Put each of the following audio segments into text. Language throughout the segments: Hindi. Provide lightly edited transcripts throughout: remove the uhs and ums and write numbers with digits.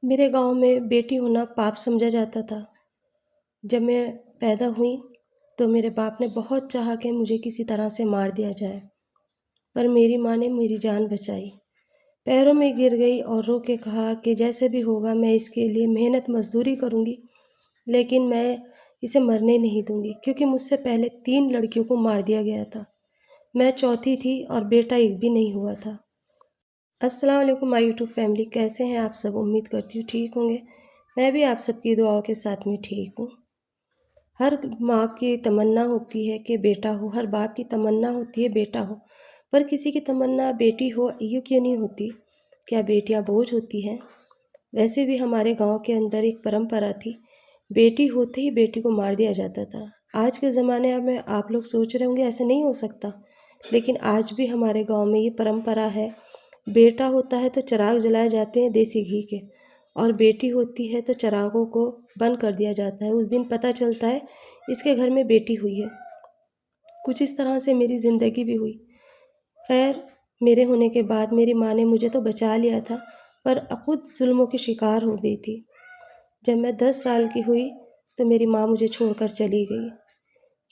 मेरे गाँव में बेटी होना पाप समझा जाता था। जब मैं पैदा हुई, तो मेरे बाप ने बहुत चाहा कि मुझे किसी तरह से मार दिया जाए, पर मेरी माँ ने मेरी जान बचाई। पैरों में गिर गई और रो के कहा कि जैसे भी होगा मैं इसके लिए मेहनत मज़दूरी करूँगी, लेकिन मैं इसे मरने नहीं दूँगी क्योंकि मुझसे पहले 3 लड़कियों को मार दिया गया था। मैं चौथी थी और बेटा एक भी नहीं हुआ था। अस्सलाम वालेकुम माय यूट्यूब फैमिली, कैसे हैं आप सब? उम्मीद करती हूँ ठीक होंगे। मैं भी आप सबकी दुआओं के साथ में ठीक हूँ। हर माँ की तमन्ना होती है कि बेटा हो, हर बाप की तमन्ना होती है बेटा हो, पर किसी की तमन्ना बेटी हो यूँ क्यों नहीं होती? क्या बेटियाँ बोझ होती हैं? वैसे भी हमारे गाँव के अंदर एक परंपरा थी, बेटी होते ही बेटी को मार दिया जाता था। आज के ज़माने में आप लोग सोच रहे होंगे ऐसा नहीं हो सकता, लेकिन आज भी हमारे गाँव में ये परंपरा है। बेटा होता है तो चिराग जलाए जाते हैं देसी घी के, और बेटी होती है तो चिरागों को बंद कर दिया जाता है। उस दिन पता चलता है इसके घर में बेटी हुई है। कुछ इस तरह से मेरी ज़िंदगी भी हुई। खैर, मेरे होने के बाद मेरी माँ ने मुझे तो बचा लिया था, पर खुद जुल्मों की शिकार हो गई थी। जब मैं 10 साल की हुई तो मेरी माँ मुझे छोड़कर चली गई,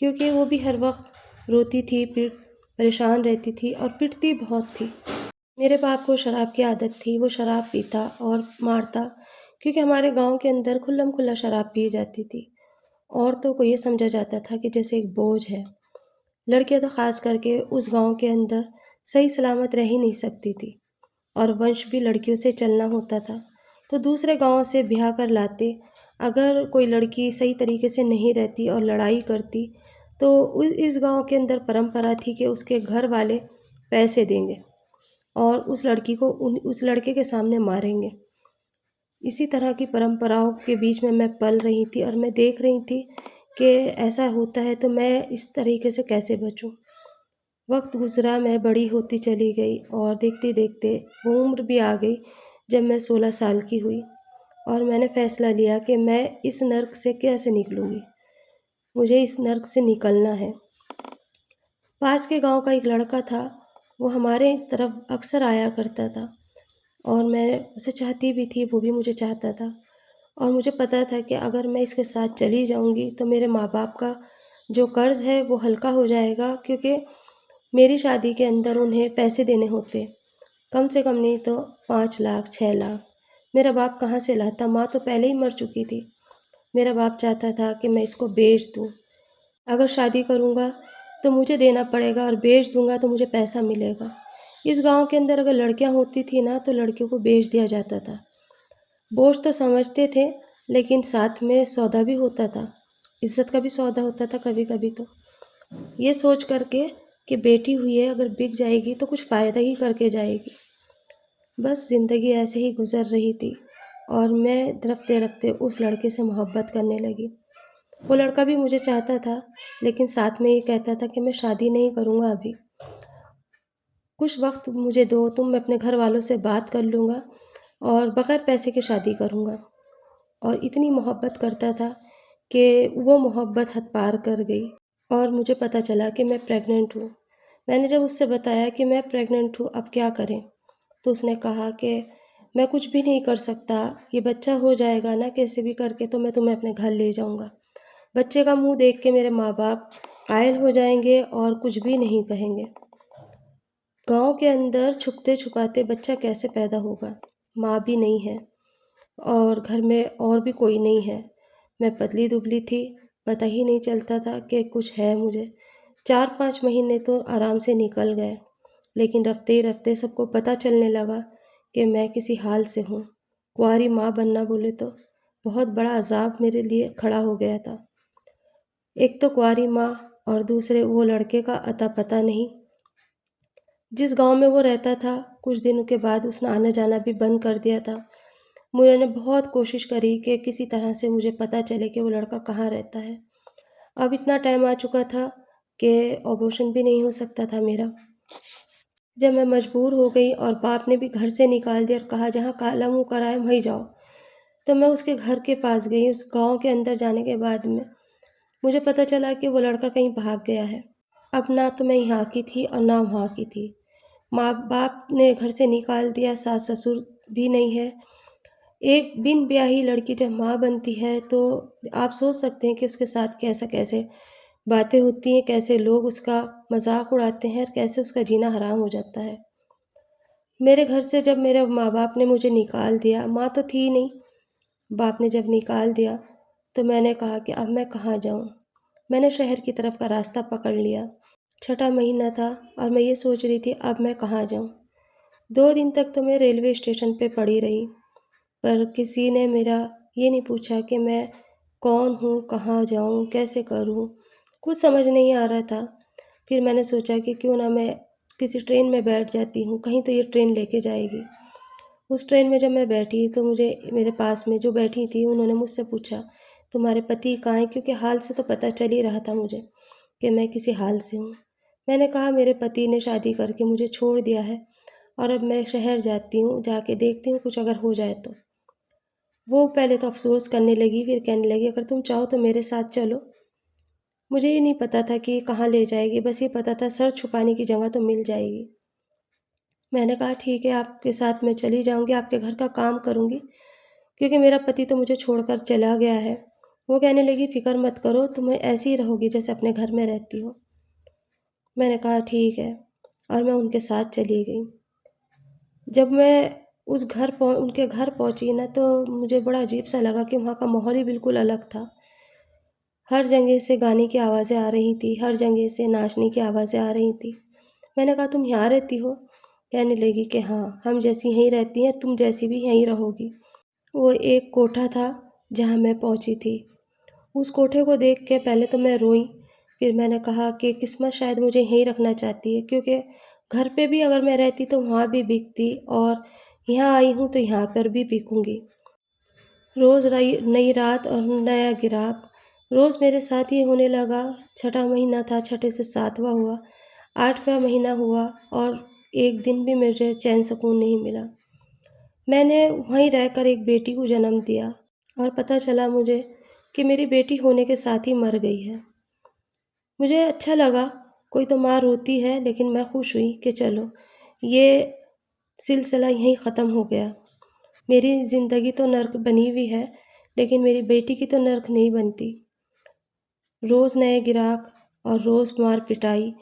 क्योंकि वो भी हर वक्त रोती थी, परेशान रहती थी और पिटती बहुत थी। मेरे बाप को शराब की आदत थी, वो शराब पीता और मारता, क्योंकि हमारे गांव के अंदर खुल्लम खुल्ला शराब पी जाती थी। औरतों को ये समझा जाता था कि जैसे एक बोझ है। लड़कियां तो ख़ास करके उस गांव के अंदर सही सलामत रह ही नहीं सकती थी, और वंश भी लड़कियों से चलना होता था, तो दूसरे गांव से ब्याह कर लाते। अगर कोई लड़की सही तरीके से नहीं रहती और लड़ाई करती, तो इस गांव के अंदर परंपरा थी कि उसके घर वाले पैसे देंगे और उस लड़की को उस लड़के के सामने मारेंगे। इसी तरह की परंपराओं के बीच में मैं पल रही थी और मैं देख रही थी कि ऐसा होता है तो मैं इस तरीके से कैसे बचूं। वक्त गुजरा, मैं बड़ी होती चली गई और देखते देखते वो उम्र भी आ गई जब मैं 16 साल की हुई, और मैंने फ़ैसला लिया कि मैं इस नर्क से कैसे निकलूँगी। मुझे इस नर्क से निकलना है। पास के गांव का एक लड़का था, वो हमारे इस तरफ अक्सर आया करता था, और मैं उसे चाहती भी थी, वो भी मुझे चाहता था। और मुझे पता था कि अगर मैं इसके साथ चली जाऊंगी तो मेरे माँ-बाप का जो कर्ज़ है वो हल्का हो जाएगा, क्योंकि मेरी शादी के अंदर उन्हें पैसे देने होते। कम से कम नहीं तो 5 लाख, 6 लाख। मेरा बाप कहाँ से लाता? माँ तो पहले ही मर चुकी थी। मेरा बाप चाहता था कि मैं इसको बेच दूँ। अगर शादी करूँगा तो मुझे देना पड़ेगा, और बेच दूँगा तो मुझे पैसा मिलेगा। इस गाँव के अंदर अगर लड़कियाँ होती थी ना, तो लड़कियों को बेच दिया जाता था। बोझ तो समझते थे, लेकिन साथ में सौदा भी होता था। इज़्ज़त का भी सौदा होता था कभी-कभी तो। ये सोच कर के कि बेटी हुई है, अगर बिक जाएगी तो कुछ फ़ायदा ही करके जाएगी। बस ज़िंदगी ऐसे ही गुज़र रही थी, और मैं रफ़्ते-रफ़्ते उस लड़के से मोहब्बत करने लगी। वो लड़का भी मुझे चाहता था, लेकिन साथ में ये कहता था कि मैं शादी नहीं करूँगा अभी। कुछ वक़्त मुझे दो, तुम मैं अपने घर वालों से बात कर लूँगा और बग़ैर पैसे के शादी करूँगा। और इतनी मोहब्बत करता था कि वो मोहब्बत हद पार कर गई, और मुझे पता चला कि मैं प्रेग्नेंट हूँ। मैंने जब उससे बताया कि मैं प्रेग्नेंट हूँ, अब क्या करें? तो उसने कहा कि मैं कुछ भी नहीं कर सकता, ये बच्चा हो जाएगा ना कैसे भी करके तो मैं तुम्हें अपने घर ले जाऊँगा। बच्चे का मुँह देख के मेरे माँ-बाप कायल हो जाएँगे और कुछ भी नहीं कहेंगे। गाँव के अंदर छुपते-छुपाते बच्चा कैसे पैदा होगा? माँ भी नहीं है और घर में और भी कोई नहीं है। मैं पतली-दुबली थी, पता ही नहीं चलता था कि कुछ है मुझे। 4-5 महीने तो आराम से निकल गए, लेकिन रफ़्ते-रफ़्ते सबको पता चलने लगा कि मैं किसी हाल से हूँ। कुँवारी माँ बनना बोले तो बहुत बड़ा अज़ाब मेरे लिए खड़ा हो गया था। एक तो कुँवारी माँ, और दूसरे वो लड़के का अता-पता नहीं। जिस गाँव में वो रहता था, कुछ दिनों के बाद उसने आना-जाना भी बंद कर दिया था। मैंने बहुत कोशिश करी कि किसी तरह से मुझे पता चले कि वो लड़का कहाँ रहता है। अब इतना टाइम आ चुका था कि अबॉर्शन भी नहीं हो सकता था मेरा। जब मैं मजबूर हो गई और बाप ने भी घर से निकाल दिया और कहा जहाँ काला मुँह कराए वहीं जाओ, तो मैं उसके घर के पास गई। उस गाँव के अंदर जाने के बाद में मुझे पता चला कि वो लड़का कहीं भाग गया है। अब ना तो मैं यहाँ की थी और ना वहाँ की थी। माँ-बाप ने घर से निकाल दिया, सास-ससुर भी नहीं है। एक बिन ब्याही लड़की जब माँ बनती है तो आप सोच सकते हैं कि उसके साथ कैसे बातें होती हैं, कैसे लोग उसका मज़ाक उड़ाते हैं और कैसे उसका जीना हराम हो जाता है। मेरे घर से जब मेरे माँ-बाप ने मुझे निकाल दिया, माँ तो थी नहीं, बाप ने जब निकाल दिया, तो मैंने कहा कि अब मैं कहाँ जाऊँ? मैंने शहर की तरफ का रास्ता पकड़ लिया। छठा महीना था और मैं ये सोच रही थी अब मैं कहाँ जाऊँ? 2 दिन तक तो मैं रेलवे स्टेशन पे पड़ी रही, पर किसी ने मेरा ये नहीं पूछा कि मैं कौन हूँ, कहाँ जाऊँ, कैसे करूँ? कुछ समझ नहीं आ रहा था। फिर मैंने सोचा कि क्यों ना मैं किसी ट्रेन में बैठ जाती हूँ, कहीं तो ये ट्रेन लेके जाएगी। उस ट्रेन में जब मैं बैठी तो मुझे मेरे पास में जो बैठी थी उन्होंने मुझसे पूछा, "तुम्हारे पति कहाँ हैं?" क्योंकि हाल से तो पता चल ही रहा था मुझे कि मैं किसी हाल से हूँ। मैंने कहा, "मेरे पति ने शादी करके मुझे छोड़ दिया है और अब मैं शहर जाती हूँ, जाके देखती हूँ कुछ अगर हो जाए तो।" वो पहले तो अफ़सोस करने लगी, फिर कहने लगी, "अगर तुम चाहो तो मेरे साथ चलो।" मुझे ये नहीं पता था कि कहाँ ले जाएगी, बस ये पता था सर छुपाने की जगह तो मिल जाएगी। मैंने कहा, "ठीक है, आपके साथ मैं चली जाऊँगी, आपके घर का काम करूँगी, क्योंकि मेरा पति तो मुझे छोड़कर चला गया है।" वो कहने लगी, "फ़िक्र मत करो, तुम ऐसे ही रहोगी जैसे अपने घर में रहती हो।" मैंने कहा, "ठीक है।" और मैं उनके साथ चली गई। जब मैं उनके घर पहुँची ना, तो मुझे बड़ा अजीब-सा लगा कि वहाँ का माहौल ही बिल्कुल अलग था। हर जगह से गाने की आवाज़ें आ रही थी, हर जगह से नाचने की आवाज़ें आ रही थी। मैंने कहा, "तुम यहाँ रहती हो?" कहने लगी कि हाँ, हम जैसी यहीं रहती हैं, तुम जैसी भी यहीं रहोगी। वो एक कोठा था, जहाँ मैं पहुँची थी। उस कोठे को देख के पहले तो मैं रोई, फिर मैंने कहा कि किस्मत शायद मुझे यहीं रखना चाहती है, क्योंकि घर पे भी अगर मैं रहती तो वहाँ भी बिकती और यहाँ आई हूँ तो यहाँ पर भी बिकूँगी। रोज़ नई रात और नया ग्राहक, रोज़ मेरे साथ ये होने लगा। छठा महीना था, छठे से सातवां हुआ, 8वाँ महीना हुआ और एक दिन भी मुझे चैन सुकून नहीं मिला। मैंने वहीं रहकर एक बेटी को जन्म दिया और पता चला मुझे कि मेरी बेटी होने के साथ ही मर गई है। मुझे अच्छा लगा, कोई तो माँ रोती है, लेकिन मैं खुश हुई कि चलो, ये सिलसिला यहीं ख़त्म हो गया। मेरी ज़िंदगी तो नर्क बनी हुई है, लेकिन मेरी बेटी की तो नर्क नहीं बनती। रोज़ नए ग्राहक और रोज़ मार पिटाई,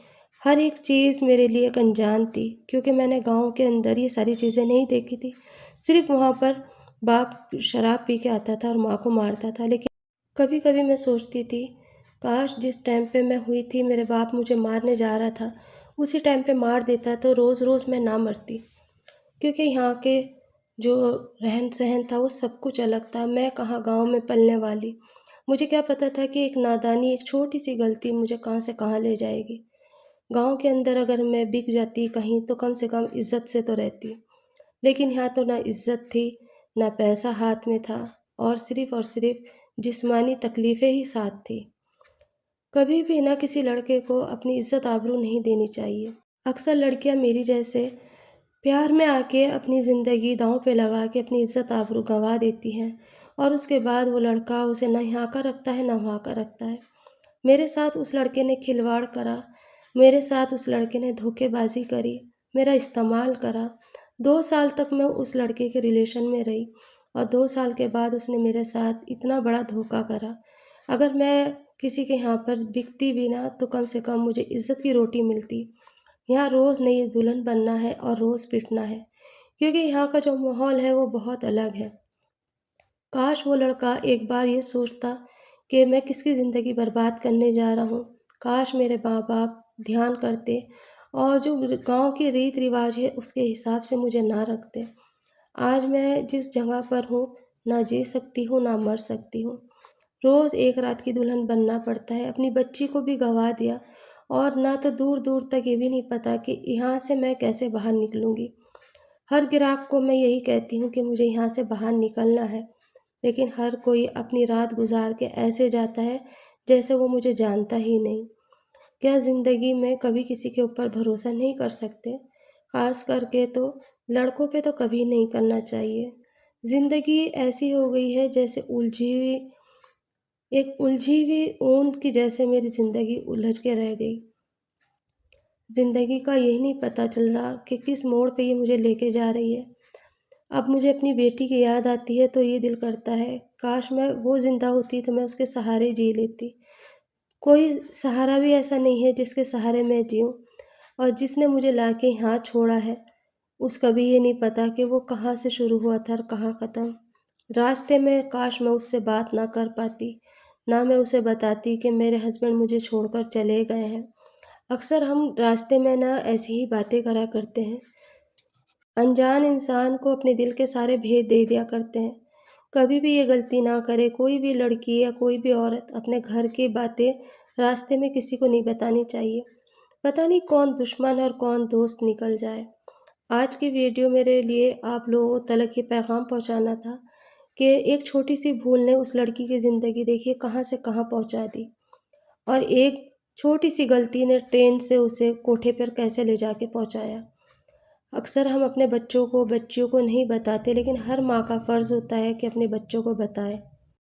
हर एक चीज़ मेरे लिए एक अनजान थी, क्योंकि मैंने गाँव के अंदर ये सारी चीज़ें नहीं देखी थी। सिर्फ़ वहाँ पर बाप शराब पी के आता था और माँ को मारता था, लेकिन कभी-कभी मैं सोचती थी, काश जिस टाइम पे मैं हुई थी, मेरे बाप मुझे मारने जा रहा था, उसी टाइम पे मार देता तो रोज़-रोज़ मैं ना मरती। क्योंकि यहाँ के जो रहन-सहन था वो सब कुछ अलग था। मैं कहाँ गाँव में पलने वाली। मुझे क्या पता था कि एक नादानी, एक छोटी-सी गलती मुझे कहाँ से कहाँ ले जाएगी। गाँव के अंदर अगर मैं बिक जाती कहीं तो कम से कम इज़्ज़त से तो रहती। लेकिन यहाँ तो ना इज़्ज़त थी, ना पैसा हाथ में था और सिर्फ़ जिस्मानी तकलीफ़ें ही साथ थी। कभी भी ना किसी लड़के को अपनी इज़्ज़त आबरू नहीं देनी चाहिए। अक्सर लड़कियाँ मेरी जैसे प्यार में आके अपनी ज़िंदगी दाँव पे लगा के अपनी इज़्ज़त आबरू गँवा देती हैं और उसके बाद वो लड़का उसे ना यहाँ का रखता है, ना वहाँ का रखता है। मेरे साथ उस लड़के ने खिलवाड़ करा, मेरे साथ उस लड़के ने धोखेबाज़ी करी, मेरा इस्तेमाल करा। 2 साल तक मैं उस लड़के के रिलेशन में रही और 2 साल के बाद उसने मेरे साथ इतना बड़ा धोखा करा। अगर मैं किसी के यहाँ पर बिकती भी ना, तो कम से कम मुझे इज़्ज़त की रोटी मिलती। यहाँ रोज़ नई दुल्हन बनना है और रोज़ पिटना है, क्योंकि यहाँ का जो माहौल है वो बहुत अलग है। काश वो लड़का एक बार ये सोचता कि मैं किसकी ज़िंदगी बर्बाद करने जा रहा हूँ। काश मेरे माँ-बाप ध्यान करते और जो गाँव के रीत-रिवाज है उसके हिसाब से मुझे ना रखते। आज मैं जिस जगह पर हूँ, ना जी सकती हूँ, ना मर सकती हूँ। रोज़ एक रात की दुल्हन बनना पड़ता है, अपनी बच्ची को भी गँवा दिया और ना तो दूर-दूर तक ये भी नहीं पता कि यहाँ से मैं कैसे बाहर निकलूँगी। हर ग्राहक को मैं यही कहती हूँ कि मुझे यहाँ से बाहर निकलना है, लेकिन हर कोई अपनी रात गुज़ार के ऐसे जाता है, जैसे वो मुझे जानता ही नहीं। क्या ज़िंदगी में कभी किसी के ऊपर भरोसा नहीं कर सकते? ख़ास करके तो लड़कों पे तो कभी नहीं करना चाहिए। ज़िंदगी ऐसी हो गई है जैसे उलझी हुई ऊन की जैसे मेरी ज़िंदगी उलझ के रह गई। ज़िंदगी का यही नहीं पता चल रहा कि किस मोड़ पे ये मुझे लेके जा रही है। अब मुझे अपनी बेटी की याद आती है तो ये दिल करता है, काश मैं वो ज़िंदा होती तो मैं उसके सहारे जी लेती। कोई सहारा भी ऐसा नहीं है जिसके सहारे मैं जीऊँ, और जिसने मुझे लाके यहाँ छोड़ा है, उसका भी ये नहीं पता कि वो कहाँ से शुरू हुआ था और कहाँ ख़त्म। रास्ते में काश मैं उससे बात ना कर पाती, ना मैं उसे बताती कि मेरे हस्बैंड मुझे छोड़कर चले गए हैं। अक्सर हम रास्ते में ना ऐसी ही बातें करा करते हैं। अनजान इंसान को अपने दिल के सारे भेद दे दिया करते हैं। कभी भी ये गलती ना करे, कोई भी लड़की या कोई भी औरत अपने घर की बातें रास्ते में किसी को नहीं बतानी चाहिए। पता नहीं कौन दुश्मन और कौन दोस्त निकल जाए। आज की वीडियो मेरे लिए आप लोगों तलक ये पैगाम पहुंचाना था कि एक छोटी सी भूल ने उस लड़की की ज़िंदगी देखिए कहाँ से कहाँ पहुंचा दी, और एक छोटी सी गलती ने ट्रेन से उसे कोठे पर कैसे ले जाके पहुंचाया। अक्सर हम अपने बच्चों को, बच्चियों को नहीं बताते, लेकिन हर माँ का फ़र्ज़ होता है कि अपने बच्चों को बताए।